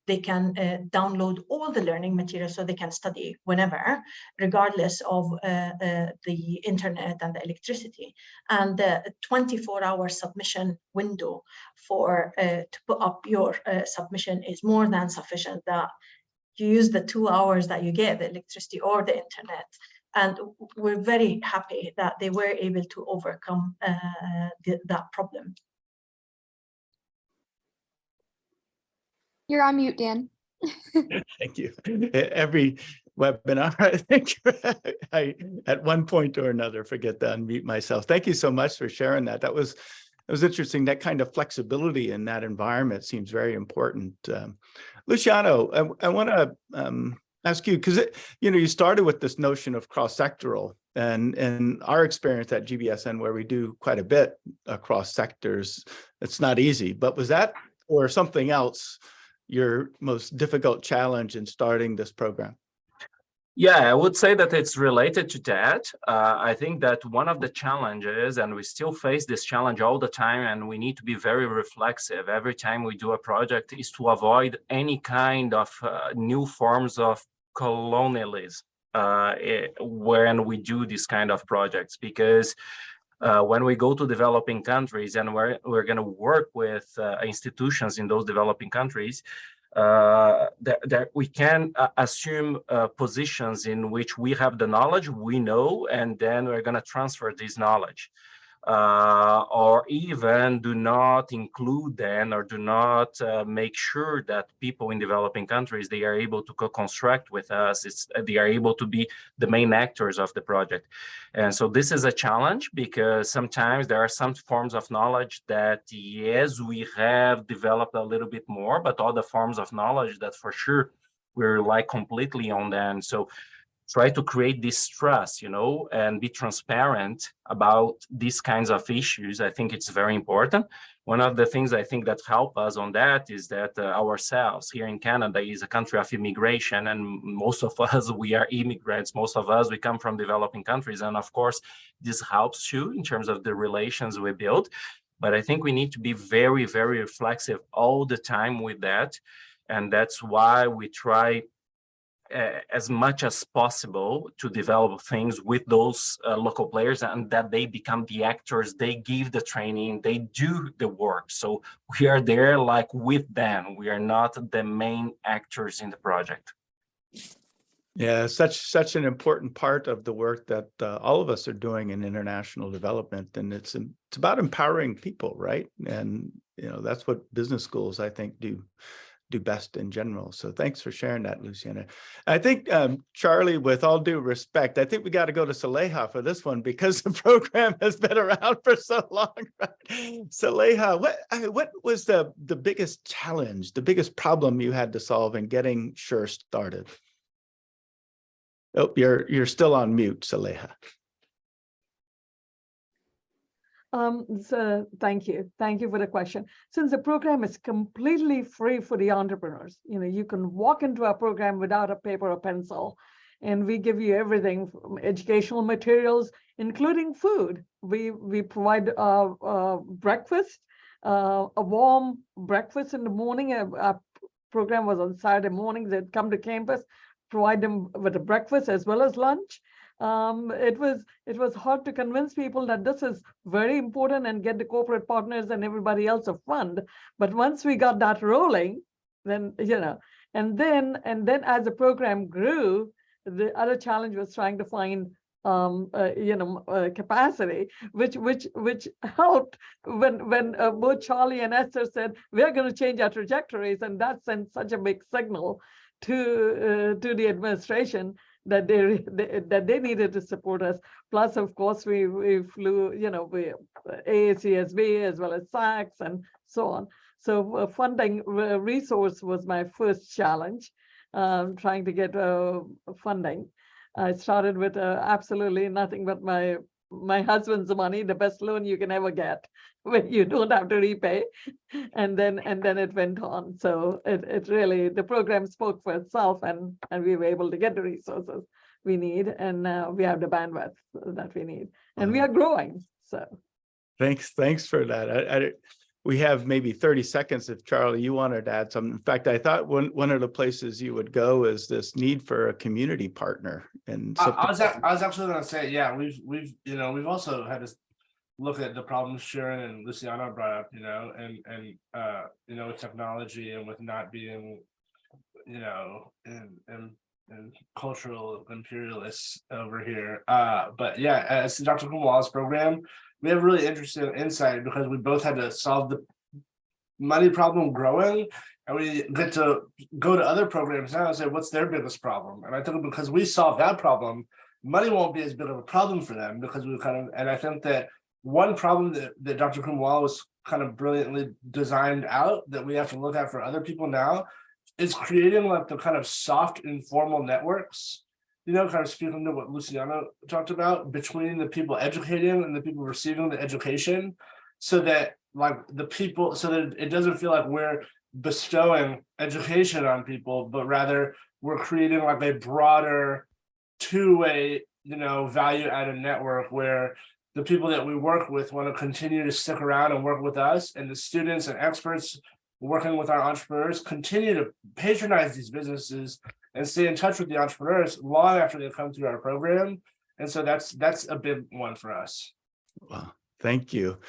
They can download all the learning material, so they can study whenever, regardless of the internet and the electricity. And the 24-hour submission window for to put up your submission is more than sufficient. That you use the 2 hours that you get the electricity or the internet. And we're very happy that they were able to overcome that problem. You're on mute, Dan. Thank you. Every webinar, I think I at one point or another forget to unmute myself. Thank you so much for sharing that. That was interesting. That kind of flexibility in that environment seems very important. Luciano, I want to ask you, because you started with this notion of cross-sectoral, and our experience at GBSN, where we do quite a bit across sectors, it's not easy. But was that or something else your most difficult challenge in starting this program? Yeah, I would say that it's related to that. I think that one of the challenges, and we still face this challenge all the time, and we need to be very reflexive every time we do a project, is to avoid any kind of new forms of colonialism when we do this kind of projects. Because when we go to developing countries and we're going to work with institutions in those developing countries, that we can assume positions in which we have the knowledge, we know, and then we're going to transfer this knowledge. Or even do not include them, or do not make sure that people in developing countries, they are able to co-construct with us. They are able to be the main actors of the project. And so this is a challenge, because sometimes there are some forms of knowledge that, yes, we have developed a little bit more, but other forms of knowledge that for sure we rely completely on them. So try to create this trust, and be transparent about these kinds of issues. I think it's very important. One of the things I think that help us on that is that ourselves here in Canada is a country of immigration, and most of us, we are immigrants. Most of us, we come from developing countries. And of course, this helps too in terms of the relations we build. But I think we need to be very, very reflexive all the time with that. And that's why we try as much as possible to develop things with those local players, and that they become the actors, they give the training, they do the work. So we are there like with them. We are not the main actors in the project. Yeah, such an important part of the work that all of us are doing in international development, and it's about empowering people, right? And that's what business schools, I think, do best in general. So thanks for sharing that, Luciana. I think Charlie, with all due respect, I think we got to go to Saleha for this one because the program has been around for so long. Right? Saleha, what was the biggest challenge, the biggest problem you had to solve in getting SURE started? Oh, you're still on mute, Saleha. So thank you for the question. Since the program is completely free for the entrepreneurs, you can walk into our program without a paper or pencil, and we give you everything from educational materials, including food. We provide breakfast, a warm breakfast in the morning. Our program was on Saturday mornings. They'd come to campus, provide them with a breakfast as well as lunch. It was hard to convince people that this is very important and get the corporate partners and everybody else to fund. But once we got that rolling, then and then as the program grew, the other challenge was trying to find capacity, which helped when both Charlie and Esther said we're going to change our trajectories, and that sent such a big signal to the administration that they needed to support us. Plus, of course, we flew, we AACSB as well as SACS and so on. So funding resource was my first challenge, trying to get funding. I started with absolutely nothing but my husband's money, the best loan you can ever get, where you don't have to repay, and then it went on. So it really, the program spoke for itself, and we were able to get the resources we need, and we have the bandwidth that we need, and we are growing. So thanks for that. We have maybe 30 seconds if Charlie, you wanted to add something. In fact, I thought one of the places you would go is this need for a community partner. And I was actually going to say, yeah, we've also had to look at the problems Sharon and Luciana brought up, and with technology and with not being, and cultural imperialists over here. But yeah, as Dr. Kumwala's program, we have really interesting insight because we both had to solve the money problem growing, and we get to go to other programs now and say, what's their biggest problem? And I think because we solve that problem, money won't be as big of a problem for them, because we and I think that one problem that Dr. Kumwala was kind of brilliantly designed out that we have to look at for other people now is creating like the kind of soft informal networks, kind of speaking to what Luciana talked about, between the people educating and the people receiving the education, so that it doesn't feel like we're bestowing education on people, but rather we're creating like a broader two-way, value-added network where the people that we work with want to continue to stick around and work with us, and the students and experts working with our entrepreneurs continue to patronize these businesses and stay in touch with the entrepreneurs long after they come through our program. And so that's a big one for us. Wow, thank you.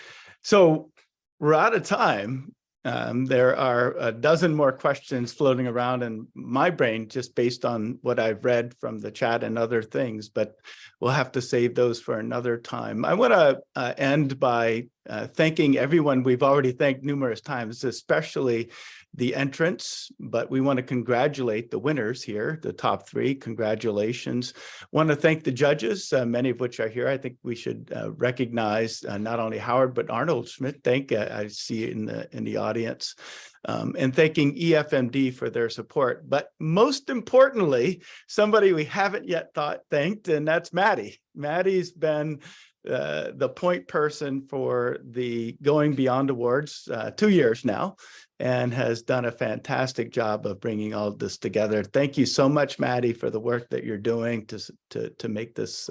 So we're out of time. There are a dozen more questions floating around in my brain just based on what I've read from the chat and other things, but we'll have to save those for another time. I want to end by thanking everyone we've already thanked numerous times, especially the entrants, but we want to congratulate the winners here, the top three. Congratulations. Want to thank the judges, many of which are here. I think we should recognize not only Howard, but Arnold Schmidt. I see in the audience. And thanking EFMD for their support. But most importantly, somebody we haven't yet thanked, and that's Maddie. Maddie's been the point person for the Going Beyond Awards 2 years now, and has done a fantastic job of bringing all this together. Thank you so much, Maddie, for the work that you're doing to make this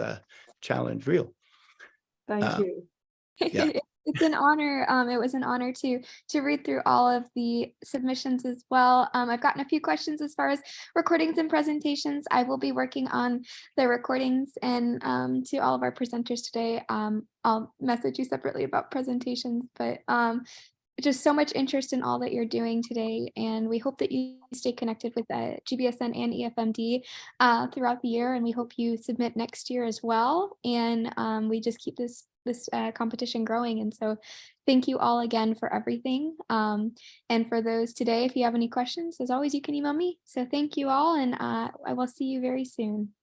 challenge real. Thank you. Yeah. It's an honor. It was an honor to read through all of the submissions as well. I've gotten a few questions as far as recordings and presentations. I will be working on the recordings, and to all of our presenters today, I'll message you separately about presentations, but just so much interest in all that you're doing today, and we hope that you stay connected with GBSN and EFMD throughout the year, and we hope you submit next year as well, and we just keep this competition growing. And so thank you all again for everything, and for those today, if you have any questions, as always, you can email me. So thank you all, and I will see you very soon.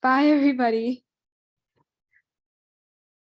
Bye, everybody.